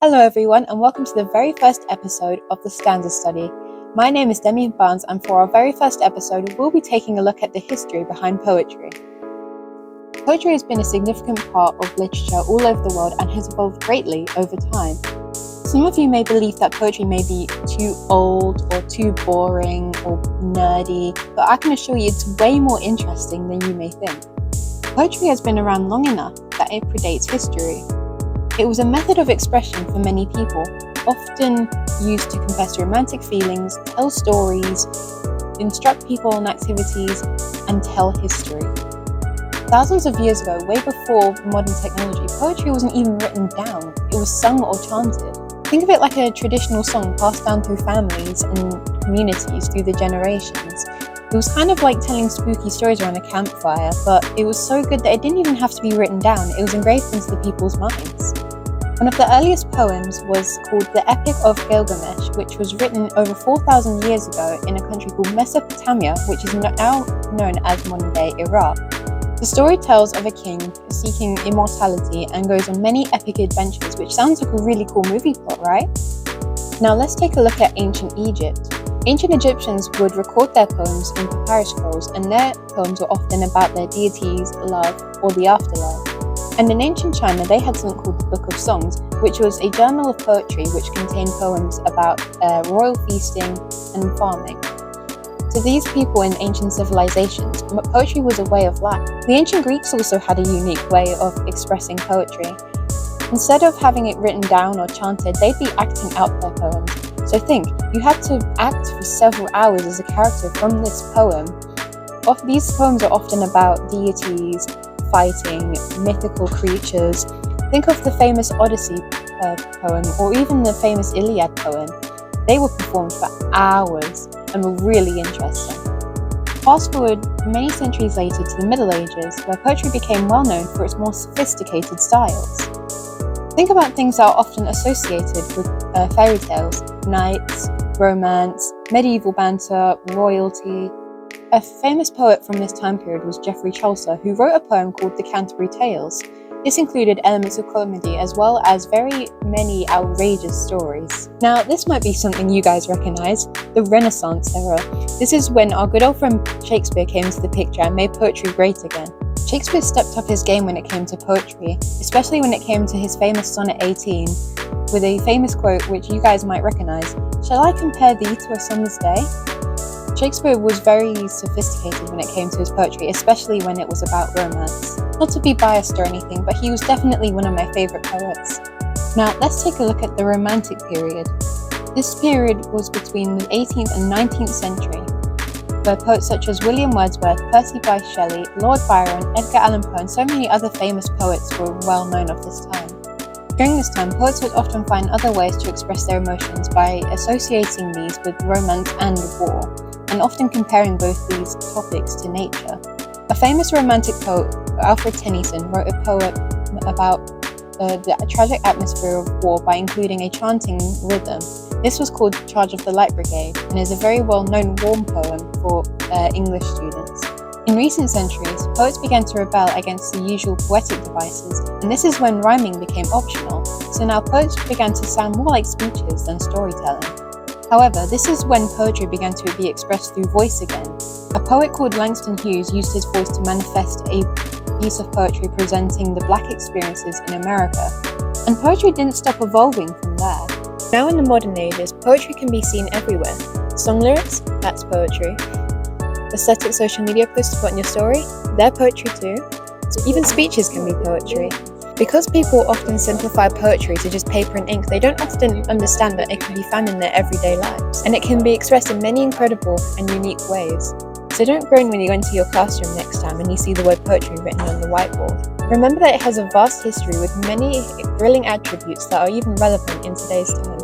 Hello everyone and welcome to the very first episode of the Stanza Study. My name is Demi, and for our very first episode we'll be taking a look at the history behind poetry. Poetry has been a significant part of literature all over the world and has evolved greatly over time. Some of you may believe that poetry may be too old or too boring or nerdy, but I can assure you it's way more interesting than you may think. Poetry has been around long enough that it predates history. It was a method of expression for many people, often used to confess romantic feelings, tell stories, instruct people on activities, and tell history. Thousands of years ago, way before modern technology, poetry wasn't even written down, it was sung or chanted. Think of it like a traditional song passed down through families and communities through the generations. It was kind of like telling spooky stories around a campfire, but it was so good that it didn't even have to be written down, it was engraved into the people's minds. One of the earliest poems was called the Epic of Gilgamesh, which was written over 4,000 years ago in a country called Mesopotamia, which is now known as modern-day Iraq. The story tells of a king seeking immortality and goes on many epic adventures, which sounds like a really cool movie plot, right? Now let's take a look at ancient Egypt. Ancient Egyptians would record their poems in papyrus scrolls, and their poems were often about their deities, love, or the afterlife. And in ancient China, they had something called the Book of Songs, which was a journal of poetry which contained poems about royal feasting and farming. To these people in ancient civilizations, poetry was a way of life. The ancient Greeks also had a unique way of expressing poetry. Instead of having it written down or chanted, they'd be acting out their poems. So think, you had to act for several hours as a character from this poem. These poems are often about deities, fighting, mythical creatures. Think of the famous Odyssey poem or even the famous Iliad poem. They were performed for hours and were really interesting. Fast forward many centuries later to the Middle Ages, where poetry became well known for its more sophisticated styles. Think about things that are often associated with fairy tales: knights, romance, medieval banter, royalty. A famous poet from this time period was Geoffrey Chaucer, who wrote a poem called the Canterbury Tales. This included elements of comedy as well as very many outrageous stories. Now, this might be something you guys recognise, the Renaissance era. This is when our good old friend Shakespeare came into the picture and made poetry great again. Shakespeare stepped up his game when it came to poetry, especially when it came to his famous Sonnet 18, with a famous quote which you guys might recognise: "Shall I compare thee to a summer's day?" Shakespeare was very sophisticated when it came to his poetry, especially when it was about romance. Not to be biased or anything, but he was definitely one of my favourite poets. Now let's take a look at the Romantic period. This period was between the 18th and 19th century, where poets such as William Wordsworth, Percy Bysshe Shelley, Lord Byron, Edgar Allan Poe and so many other famous poets were well known of this time. During this time, poets would often find other ways to express their emotions by associating these with romance and war, and often comparing both these topics to nature. A famous romantic poet, Alfred Tennyson, wrote a poem about the tragic atmosphere of war by including a chanting rhythm. This was called Charge of the Light Brigade and is a very well-known warm poem for English students. In recent centuries, poets began to rebel against the usual poetic devices, and this is when rhyming became optional, so now poets began to sound more like speeches than storytelling. However, this is when poetry began to be expressed through voice again. A poet called Langston Hughes used his voice to manifest a piece of poetry presenting the Black experiences in America. And poetry didn't stop evolving from there. Now in the modern ages, poetry can be seen everywhere. Song lyrics, that's poetry. Aesthetic social media posts to put in your story, they're poetry too. So even speeches can be poetry. Because people often simplify poetry to just paper and ink, they don't often understand that it can be found in their everyday lives, and it can be expressed in many incredible and unique ways. So don't groan when you go into your classroom next time and you see the word poetry written on the whiteboard. Remember that it has a vast history with many thrilling attributes that are even relevant in today's time.